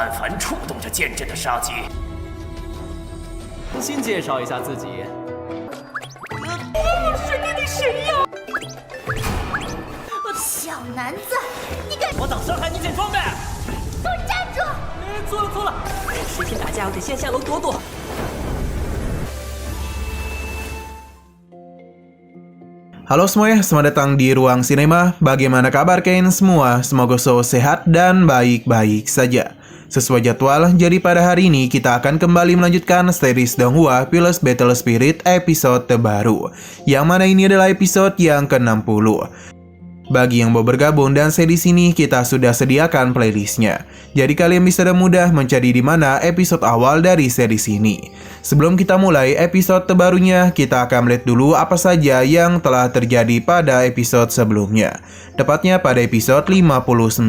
但凡触动这剑阵的杀机，重新介绍一下自己。是你谁呀？小男子，你敢！我挡伤害你捡装备！给我站住！错了，实体打架我得先下楼躲躲。Halo semuanya, selamat datang di Ruang Sinema. Bagaimana kabar kalian semua? Semoga selalu sehat dan baik-baik saja. Sesuai jadwal, jadi pada hari ini kita akan kembali melanjutkan series Donghua Plus Battle Spirit episode terbaru. Yang mana ini adalah episode yang ke-60. Bagi yang mau bergabung dan series ini, kita sudah sediakan playlistnya. Jadi kalian bisa dengan mudah mencari di mana episode awal dari series ini. Sebelum kita mulai episode terbarunya, kita akan melihat dulu apa saja yang telah terjadi pada episode sebelumnya. Tepatnya pada episode 59.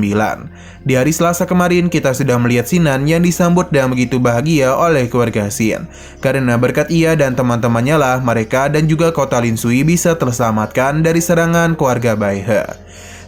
Di hari Selasa kemarin, kita sudah melihat Sinan yang disambut dan begitu bahagia oleh keluarga Xin. Karena berkat ia dan teman-temannya lah, mereka dan juga kota Lin Sui bisa terselamatkan dari serangan keluarga Baihe.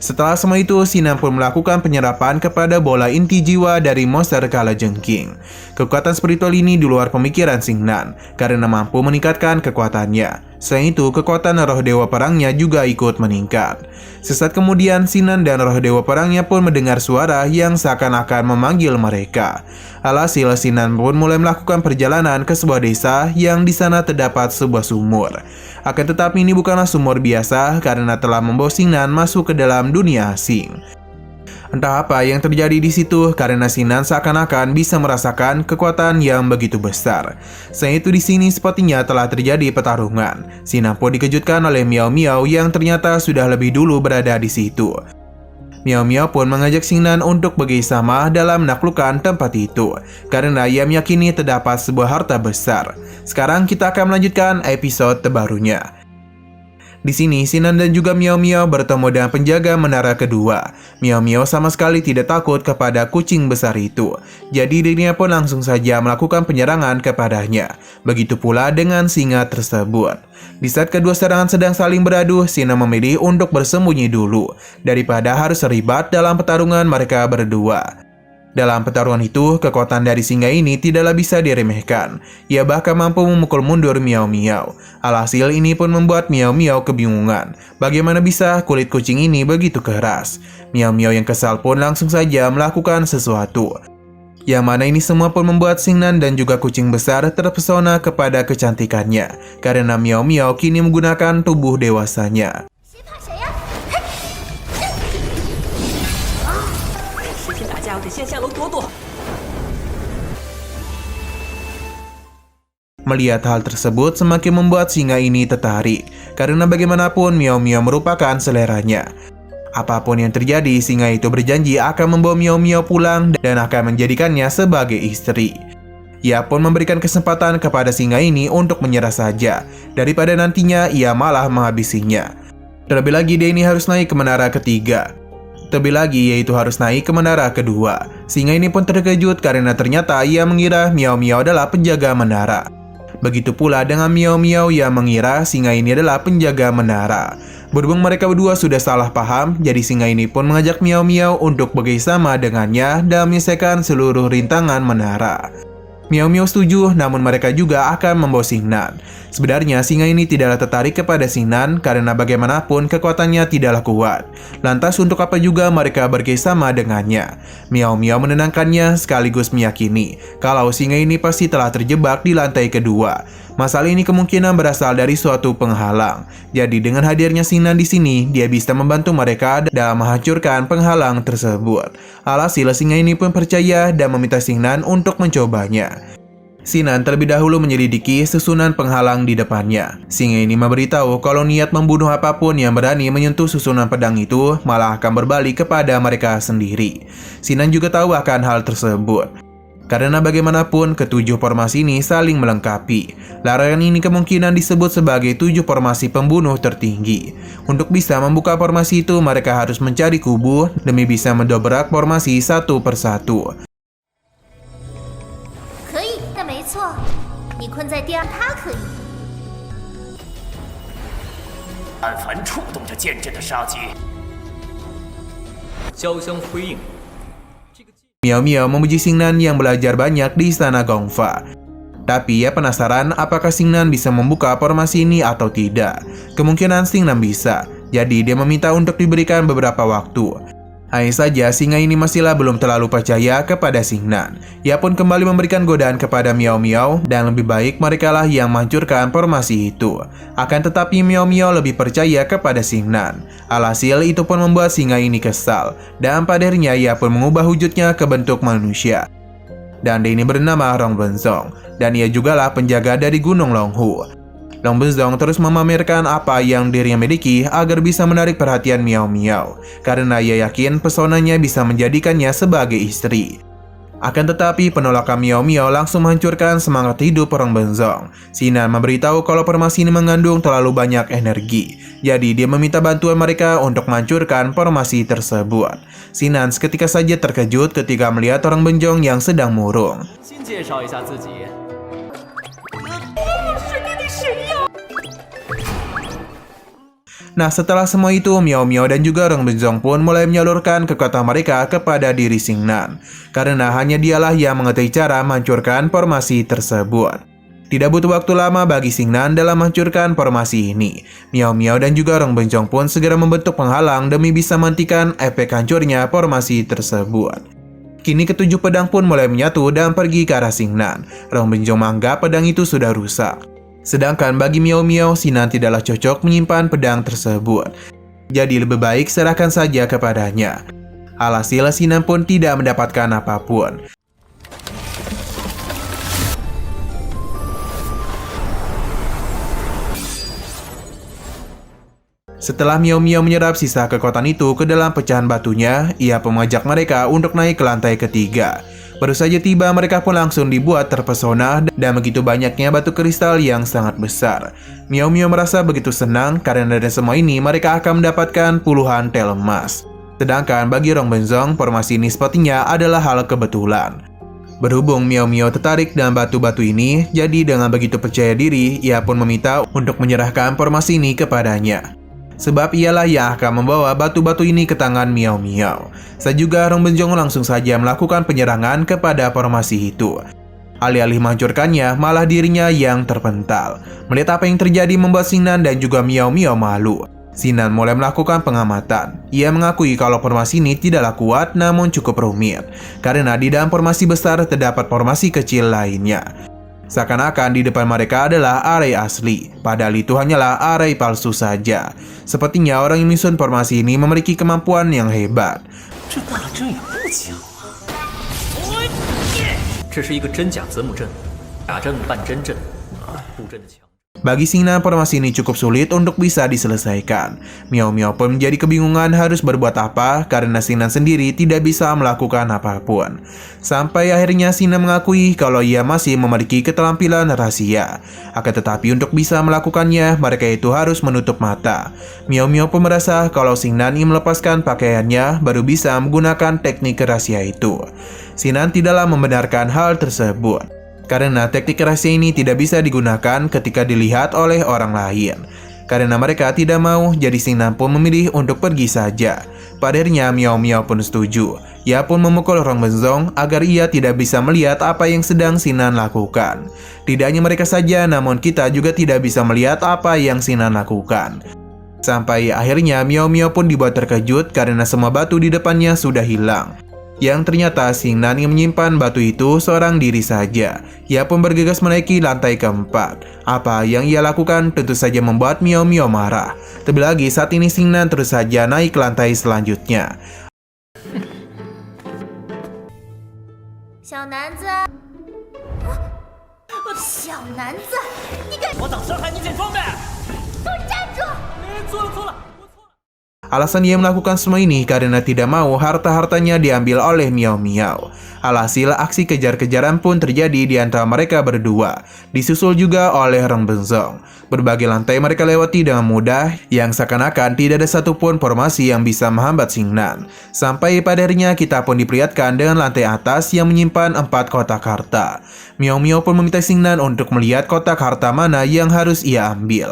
Setelah semua itu, Sinan pun melakukan penyerapan kepada bola inti jiwa dari monster kalajengking. Kekuatan spiritual ini di luar pemikiran Sinan, karena mampu meningkatkan kekuatannya. Selain itu, kekuatan roh dewa perangnya juga ikut meningkat. Sesaat kemudian, Sinan dan roh dewa perangnya pun mendengar suara yang seakan-akan memanggil mereka. Alhasil, Sinan pun mulai melakukan perjalanan ke sebuah desa yang di sana terdapat sebuah sumur. Akan tetapi ini bukanlah sumur biasa karena telah membawa Sinan masuk ke dalam dunia asing. Entah apa yang terjadi di situ karena Sinan seakan-akan bisa merasakan kekuatan yang begitu besar. Selain itu di sini sepertinya telah terjadi pertarungan. Sinan pun dikejutkan oleh Miao Miao yang ternyata sudah lebih dulu berada di situ. Miao Miao pun mengajak Sinan untuk bekerjasama dalam menaklukkan tempat itu karena ia meyakini terdapat sebuah harta besar. Sekarang kita akan melanjutkan episode terbarunya. Di sini, Sinan dan juga Miao Miao bertemu dengan penjaga menara kedua. Miao Miao sama sekali tidak takut kepada kucing besar itu. Jadi dirinya pun langsung saja melakukan penyerangan kepadanya. Begitu pula dengan singa tersebut. Di saat kedua serangan sedang saling beradu, Sinan memilih untuk bersembunyi dulu daripada harus terlibat dalam pertarungan mereka berdua. Dalam pertarungan itu, kekuatan dari singa ini tidaklah bisa diremehkan. Ia bahkan mampu memukul mundur Miao Miao. Alhasil ini pun membuat Miao Miao kebingungan. Bagaimana bisa kulit kucing ini begitu keras? Miao Miao yang kesal pun langsung saja melakukan sesuatu. Yang mana ini semua pun membuat Sinan dan juga kucing besar terpesona kepada kecantikannya. Karena Miao Miao kini menggunakan tubuh dewasanya. Melihat hal tersebut semakin membuat singa ini tertarik, karena bagaimanapun Miao Miao merupakan seleranya. Apapun yang terjadi, singa itu berjanji akan membawa Miao Miao pulang dan akan menjadikannya sebagai istri. Ia pun memberikan kesempatan kepada singa ini untuk menyerah saja, daripada nantinya ia malah menghabisinya. Terlebih lagi dia ini harus naik ke menara ketiga. Terlebih lagi yaitu harus naik ke menara kedua. Singa ini pun terkejut karena ternyata ia mengira Miao Miao adalah penjaga menara. Begitu pula dengan Miao Miao yang mengira singa ini adalah penjaga menara. Berhubung mereka berdua sudah salah paham, jadi singa ini pun mengajak Miao Miao untuk bekerjasama dengannya dalam menyelesaikan seluruh rintangan menara. Miao Miao setuju, namun mereka juga akan membawa Sinan. Sebenarnya singa ini tidaklah tertarik kepada Sinan karena bagaimanapun kekuatannya tidaklah kuat. Lantas untuk apa juga mereka bekerjasama dengannya? Miao Miao menenangkannya sekaligus meyakini kalau singa ini pasti telah terjebak di lantai kedua. Masalah ini kemungkinan berasal dari suatu penghalang. Jadi dengan hadirnya Sinan di sini, dia bisa membantu mereka dalam menghancurkan penghalang tersebut. Alhasil singa ini pun percaya dan meminta Sinan untuk mencobanya. Sinan terlebih dahulu menyelidiki susunan penghalang di depannya. Singa ini memberitahu kalau niat membunuh apapun yang berani menyentuh susunan pedang itu malah akan berbalik kepada mereka sendiri. Sinan juga tahu akan hal tersebut. Karena bagaimanapun ketujuh formasi ini saling melengkapi. Larangan ini kemungkinan disebut sebagai 7 formasi pembunuh tertinggi. Untuk bisa membuka formasi itu mereka harus mencari kubu demi bisa mendobrak formasi satu persatu. 可以，但没错，你困在第二，他可以。但凡触动这剑阵的杀机，交相辉映。Miao Miao memuji Xingnan yang belajar banyak di istana Gongfa. Tapi ia penasaran apakah Xingnan bisa membuka formasi ini atau tidak. Kemungkinan Xingnan bisa, jadi dia meminta untuk diberikan beberapa waktu. Hanya saja singa ini masihlah belum terlalu percaya kepada Xingnan. Ia pun kembali memberikan godaan kepada Miao Miao dan lebih baik merekalah yang menghancurkan formasi itu. Akan tetapi Miao Miao lebih percaya kepada Xingnan. Alhasil itu pun membuat singa ini kesal dan pada akhirnya ia pun mengubah wujudnya ke bentuk manusia. Dan dia ini bernama Rong Benzong dan ia jugalah penjaga dari Gunung Longhu. Rong Benzong terus memamerkan apa yang dirinya miliki agar bisa menarik perhatian Miao Miao, karena ia yakin pesonanya bisa menjadikannya sebagai istri. Akan tetapi penolakan Miao Miao langsung menghancurkan semangat hidup Rong Benzong. Xingnan memberitahu kalau formasi ini mengandung terlalu banyak energi, jadi dia meminta bantuan mereka untuk menghancurkan formasi tersebut. Xingnan seketika saja terkejut ketika melihat Rong Benzong yang sedang murung. 先介绍一下自己。 Nah, setelah semua itu, Miao Miao dan juga Rong Benzong pun mulai menyalurkan kekuatan mereka kepada diri Xingnan, karena hanya dialah yang mengetahui cara menghancurkan formasi tersebut. Tidak butuh waktu lama bagi Xingnan dalam menghancurkan formasi ini. Miao Miao dan juga Rong Benzong pun segera membentuk penghalang demi bisa menghentikan efek hancurnya formasi tersebut. Kini ketujuh pedang pun mulai menyatu dan pergi ke arah Xingnan. Rong Benzong menganggap pedang itu sudah rusak. Sedangkan bagi Miao Miao, Xingnan tidaklah cocok menyimpan pedang tersebut. Jadi lebih baik serahkan saja kepadanya. Alhasil Xingnan pun tidak mendapatkan apapun. Setelah Miao Miao menyerap sisa kekuatan itu ke dalam pecahan batunya, ia pun mengajak mereka untuk naik ke lantai ketiga. Baru saja tiba, mereka pun langsung dibuat terpesona dan begitu banyaknya batu kristal yang sangat besar. Miao Miao merasa begitu senang karena dari semua ini mereka akan mendapatkan puluhan tel emas. Sedangkan bagi Rong Benzong, formasi ini sepertinya adalah hal kebetulan. Berhubung Miao Miao tertarik dengan batu-batu ini, jadi dengan begitu percaya diri, ia pun meminta untuk menyerahkan formasi ini kepadanya. Sebab ialah yang akan membawa batu-batu ini ke tangan Miao Miao. Saat juga Rong Benzong langsung saja melakukan penyerangan kepada formasi itu. Alih-alih menghancurkannya, malah dirinya yang terpental. Melihat apa yang terjadi membuat Xingnan dan juga Miao Miao malu. Xingnan mulai melakukan pengamatan. Ia mengakui kalau formasi ini tidaklah kuat namun cukup rumit. Karena di dalam formasi besar terdapat formasi kecil lainnya. Seakan-akan di depan mereka adalah array asli, padahal itu hanyalah array palsu saja. Sepertinya orang yang menyusun formasi ini memiliki kemampuan yang hebat. 这是一个真假子母阵，假阵半真阵，布阵的强。 Bagi Xingnan, formasi ini cukup sulit untuk bisa diselesaikan. Miao Miao pun menjadi kebingungan harus berbuat apa karena Xingnan sendiri tidak bisa melakukan apapun. Sampai akhirnya Xingnan mengakui kalau ia masih memiliki keterampilan rahasia. Akan tetapi untuk bisa melakukannya, mereka itu harus menutup mata. Miao Miao pun merasa kalau Xingnan ingin melepaskan pakaiannya baru bisa menggunakan teknik rahasia itu. Xingnan tidaklah membenarkan hal tersebut. Karena teknik rahasia ini tidak bisa digunakan ketika dilihat oleh orang lain. Karena mereka tidak mau, jadi Xingnan pun memilih untuk pergi saja. Pada akhirnya Miao Miao pun setuju. Ia pun memukul Rong Benzong agar ia tidak bisa melihat apa yang sedang Xingnan lakukan. Tidak hanya mereka saja, namun kita juga tidak bisa melihat apa yang Xingnan lakukan. Sampai akhirnya Miao Miao pun dibuat terkejut karena semua batu di depannya sudah hilang. Yang ternyata Xingnan yang menyimpan batu itu seorang diri saja. Ia pun bergegas menaiki lantai keempat. Apa yang ia lakukan tentu saja membuat Miao Miao marah. Terlebih lagi saat ini Xingnan terus saja naik ke lantai selanjutnya. 小男子，小男子，你敢！我等伤害你捡装备。给我站住！错了错了。 Alasan ia melakukan semua ini karena tidak mau harta-hartanya diambil oleh Miao Miao. Alhasil aksi kejar-kejaran pun terjadi di antara mereka berdua, disusul juga oleh Rong Benzong. Berbagai lantai mereka lewati dengan mudah, yang seakan-akan tidak ada satupun formasi yang bisa menghambat Xingnan. Sampai pada akhirnya kita pun diperlihatkan dengan lantai atas yang menyimpan 4 kotak harta. Miao Miao pun meminta Xingnan untuk melihat kotak harta mana yang harus ia ambil.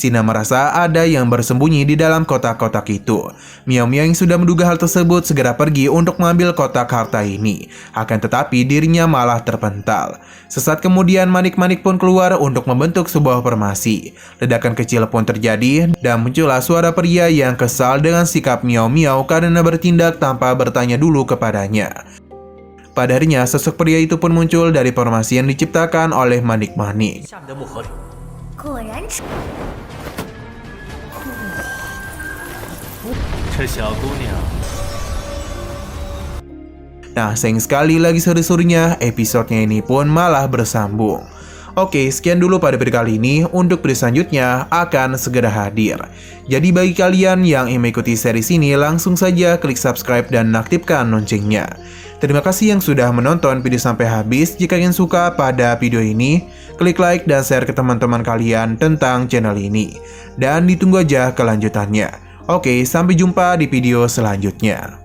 Sina merasa ada yang bersembunyi di dalam kotak-kotak itu. Miao Miao yang sudah menduga hal tersebut segera pergi untuk mengambil kotak harta ini. Akan tetapi dirinya malah terpental. Sesaat kemudian manik-manik pun keluar untuk membentuk sebuah formasi. Ledakan kecil pun terjadi dan muncullah suara pria yang kesal dengan sikap Miao Miao karena bertindak tanpa bertanya dulu kepadanya. Pada harinya, sosok pria itu pun muncul dari formasi yang diciptakan oleh manik-manik. 下面的木盒里，果然这小姑娘 Nah, sayang sekali lagi sore-sorenya, episodenya ini pun malah bersambung. Oke, sekian dulu pada video kali ini. Untuk video selanjutnya akan segera hadir. Jadi bagi kalian yang ingin mengikuti series ini, langsung saja klik subscribe dan aktifkan loncengnya. Terima kasih yang sudah menonton video sampai habis. Jika kalian suka pada video ini, klik like dan share ke teman-teman kalian tentang channel ini. Dan ditunggu aja kelanjutannya. Oke, sampai jumpa di video selanjutnya.